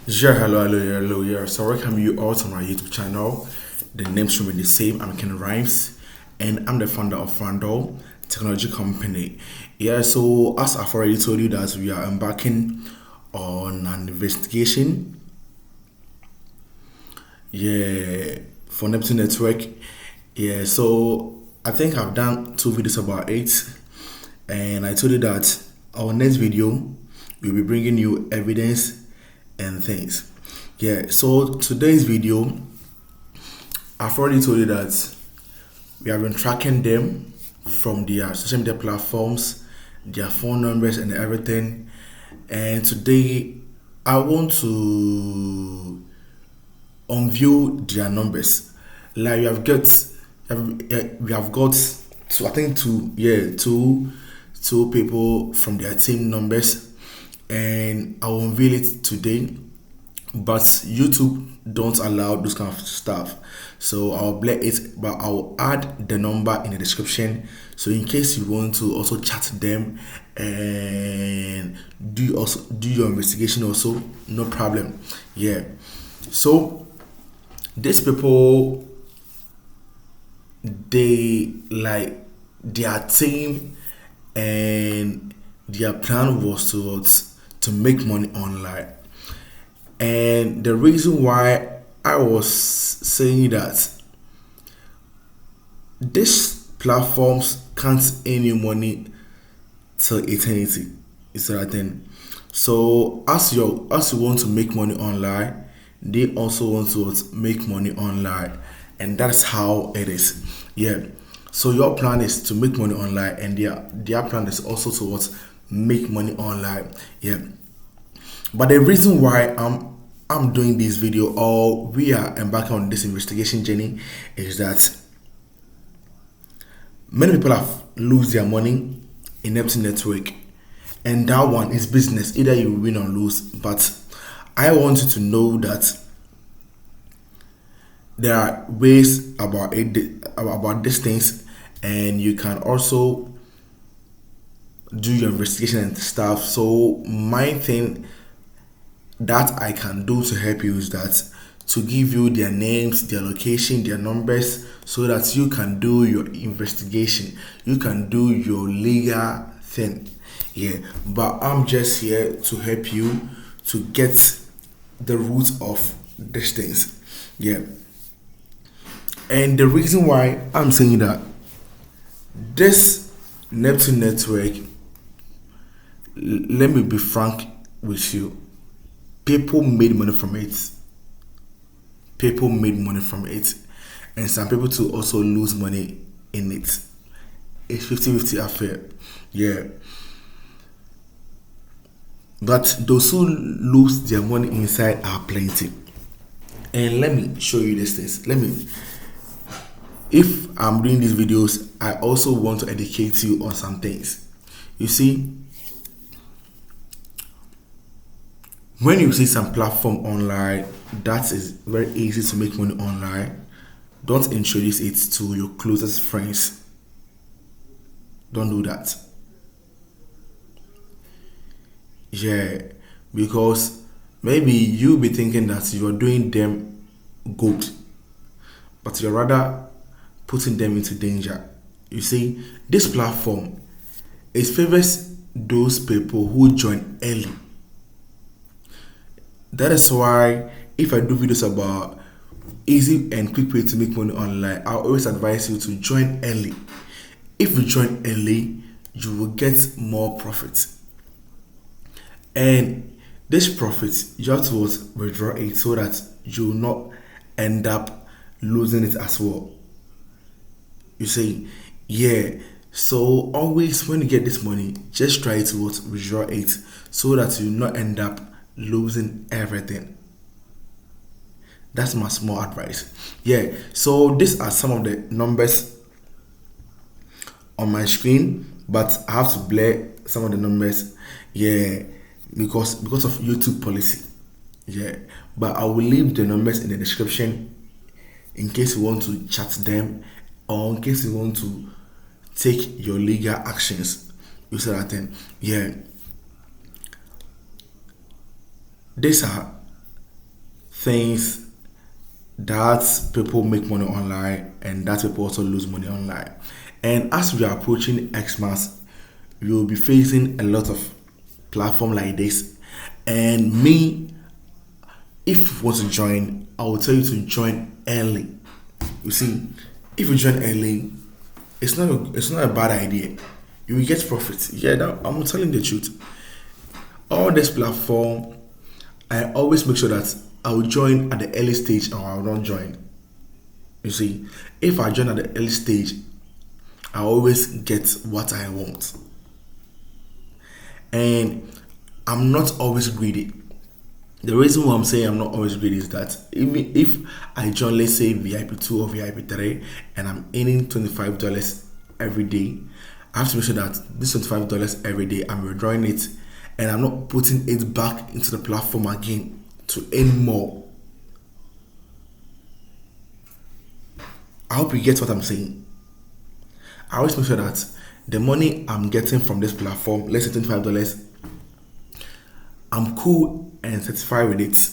Yeah, hello, yeah. So welcome you all to my YouTube channel. The name should be the same. I'm Ken Rhymes, and I'm the founder of Randall Technology Company. Yeah, so as I've already told you that we are embarking on an investigation. Yeah, for Neptune Network. Yeah, so I think I've done two videos about it, and I told you that our next video will be bringing you evidence and things. Yeah, so today's video, I've already told you that we have been tracking them from their social media platforms, their phone numbers, and everything. And today, I want to unveil their numbers. Like we have got two, I think two people from their team numbers, and I will unveil it today. But YouTube don't allow this kind of stuff, so I'll blur it, but I'll add the number in the description, so in case you want to also chat them and do your investigation also, no problem. Yeah, so these people, they like their team, and their plan was to make money online. And the reason why I was saying that these platforms can't earn you money till eternity is that thing. So as you want to make money online, they also want to make money online, and that's how it is. Yeah. So your plan is to make money online, and their plan is also to make money online. Yeah. But the reason why I'm doing this video, or we are embarking on this investigation journey, is that many people have lose their money in Neptune Network, and that one is business. Either you win or lose. But I want you to know that there are ways about these things, and you can also do your investigation and stuff. So my thing that I can do to help you is that to give you their names, their location, their numbers, so that you can do your investigation, you can do your legal thing. Yeah, but I'm just here to help you to get the root of these things. Yeah, and the reason why I'm saying that this Neptune Network, let me be frank with you, people made money from it. People made money from it, and some people to also lose money in it. It's 50-50 affair. Yeah, but those who lose their money inside are plenty. And let me show you these things. If I'm doing these videos, I also want to educate you on some things. You see, when you see some platform online that is very easy to make money online, don't introduce it to your closest friends. Don't do that. Yeah, because maybe you'll be thinking that you're doing them good, but you're rather putting them into danger. You see, this platform, it favors those people who join early. That is why if I do videos about easy and quick way to make money online, I always advise you to join early. If you join early, you will get more profit. And this profit, you have to withdraw it so that you will not end up losing it as well. You see, yeah. So always when you get this money, just try to withdraw it so that you will not end up losing everything. That's my small advice. Yeah, so these are some of the numbers on my screen, but I have to blur some of the numbers. Yeah, because of YouTube policy. Yeah, but I will leave the numbers in the description in case you want to chat them, or in case you want to take your legal actions. You see that thing. Yeah, these are things that people make money online and that people also lose money online. And as we are approaching Xmas, we will be facing a lot of platform like this. And me, if you want to join, I will tell you to join early. You see, if you join early, it's not a bad idea. You will get profit. Yeah, I'm telling the truth. All this platform, I always make sure that I will join at the early stage or I will not join. You see, if I join at the early stage, I always get what I want. And I'm not always greedy. The reason why I'm saying I'm not always greedy is that even if I join, let's say VIP2 or VIP3, and I'm earning $25 every day, I have to make sure that this $25 every day I'm withdrawing it and I'm not putting it back into the platform again to earn more. I hope you get what I'm saying. I always make sure that the money I'm getting from this platform, let's say $25, I'm cool and satisfied with it.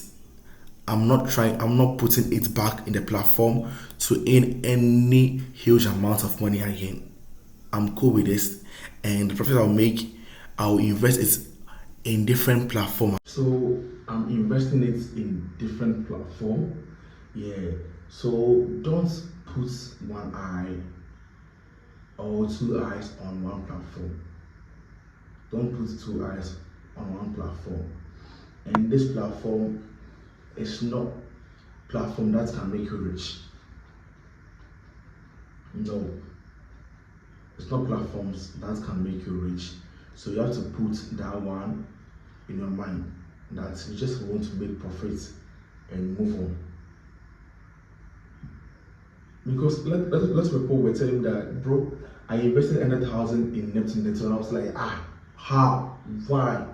I'm not putting it back in the platform to earn any huge amount of money again. I'm cool with this, and the profit I'll make, I'll invest it in different platforms. So I'm investing it in different platform. Yeah. So don't put one eye or two eyes on one platform. Don't put two eyes on one platform. And this platform is not platform that can make you rich. No, it's not platforms that can make you rich. So you have to put that one in your mind that you just want to make profits and move on. Because let's people were telling me that, bro, I invested 100,000 in Neptune Network, and I was like, how, why?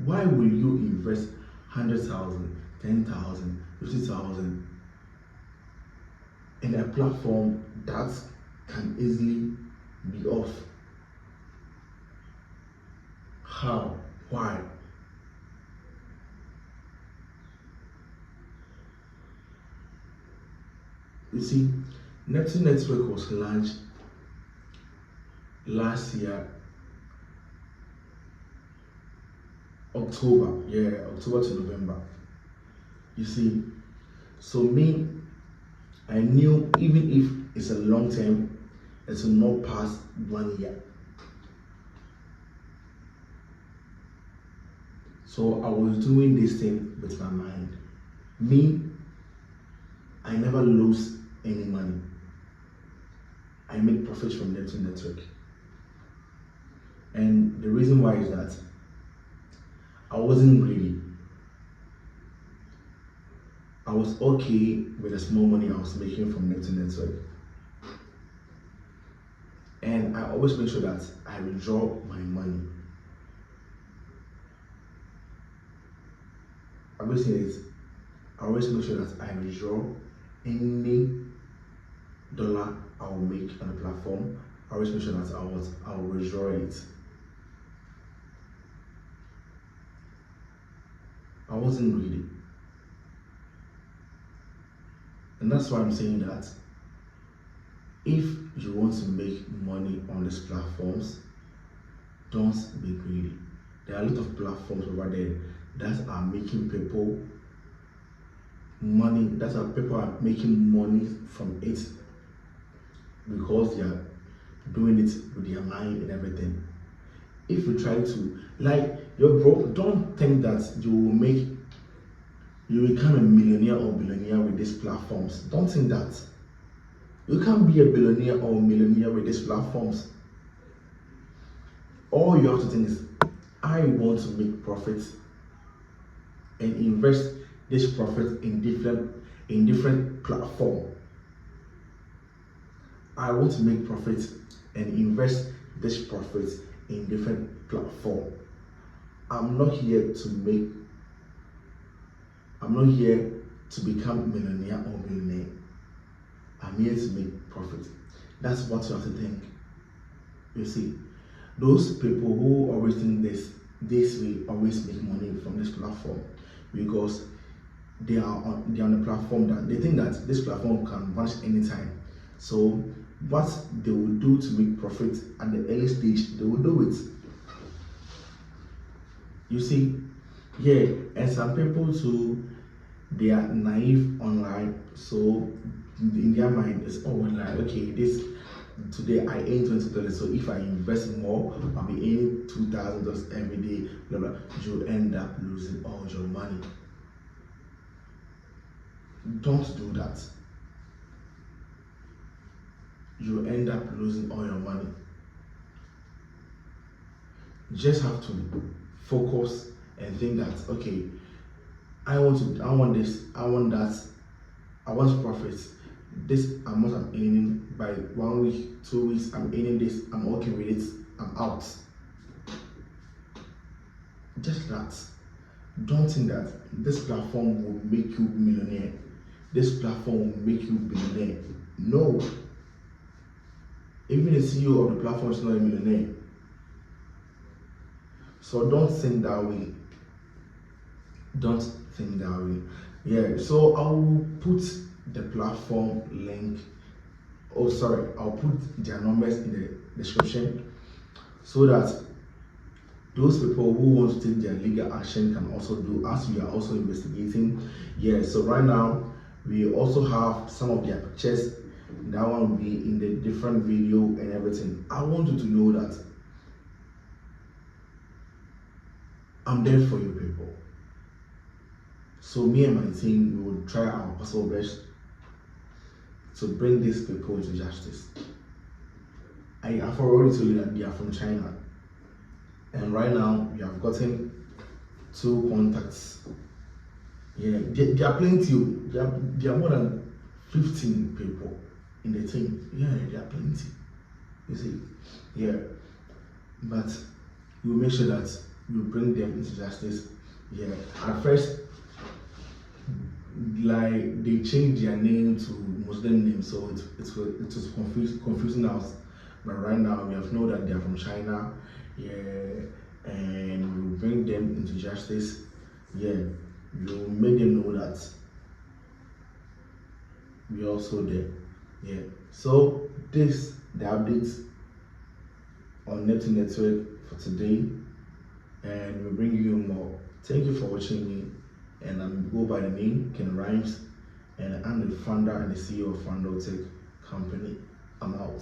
Why will you invest 100,000, 10,000, 50,000 in a platform that can easily be off? How? Why? You see, Neptune Network was launched last year, October to November. You see, so me, I knew even if it's a long term, it will not pass 1 year. So I was doing this thing with my mind. Me, I never lose any money. I make profits from Neptune Network. And the reason why is that I wasn't greedy. I was okay with the small money I was making from Neptune Network. And I always make sure that I withdraw my money. I always make sure that I withdraw any dollar I will make on the platform. I always make sure that I will withdraw it. I wasn't greedy. And that's why I'm saying that if you want to make money on these platforms, don't be greedy. There are a lot of platforms over there that are making people money, people are making money from it because they are doing it with their mind and everything. If you try to, like, your bro, don't think that you will become a millionaire or billionaire with these platforms. Don't think that. You can't be a billionaire or millionaire with these platforms. All you have to think is, I want to make profits and invest this profit in different platform. I want to make profits and invest this profit in different platform. I'm not here to become millionaire or billionaire. I'm here to make profit. That's what you have to think. You see, those people who always think this will always make money from this platform, because they are on a platform that they think that this platform can vanish anytime. So what they will do to make profit at the early stage, they will do it. You see, yeah, and some people too, they are naive online. So in their mind, it's all like, okay, this today I earn $20. So if I invest more, I'll be earning $2,000 every day. Blah blah. You end up losing all your money. Don't do that. You end up losing all your money. You just have to focus and think that, okay, I want this, I want that, I want profits. This amount I'm earning by 1 week, 2 weeks, I'm earning this, I'm okay with it, I'm out. Just that. Don't think that this platform will make you millionaire. This platform will make you billionaire. No. Even the CEO of the platform is not a millionaire. So don't think that way. Don't think that way. Yeah, so I will put the platform link. Oh, sorry, I'll put their numbers in the description so that those people who want to take their legal action can also do, as we are also investigating. Yeah, so right now we also have some of their pictures. That one will be in the different video and everything. I want you to know that I'm there for you people. So me and my team, we will try our possible best to bring these people into justice. I have already told you that they are from China. And right now, we have gotten 2 contacts. Yeah, there are plenty. There are more than 15 people in the team. Yeah, there are plenty. You see, yeah. But we'll make sure that we bring them into justice. Yeah. At first, like they changed their name to Muslim name, so it was confusing us. But right now, we have known that they are from China. Yeah, and we'll bring them into justice. Yeah, we'll make them know that we're also there. Yeah, so this the updates on Neptune Network for today, and we'll bring you more. Thank you for watching me, and I'm go by the name Ken Rhymes, and I'm the founder and the CEO of Tech Company. I'm out.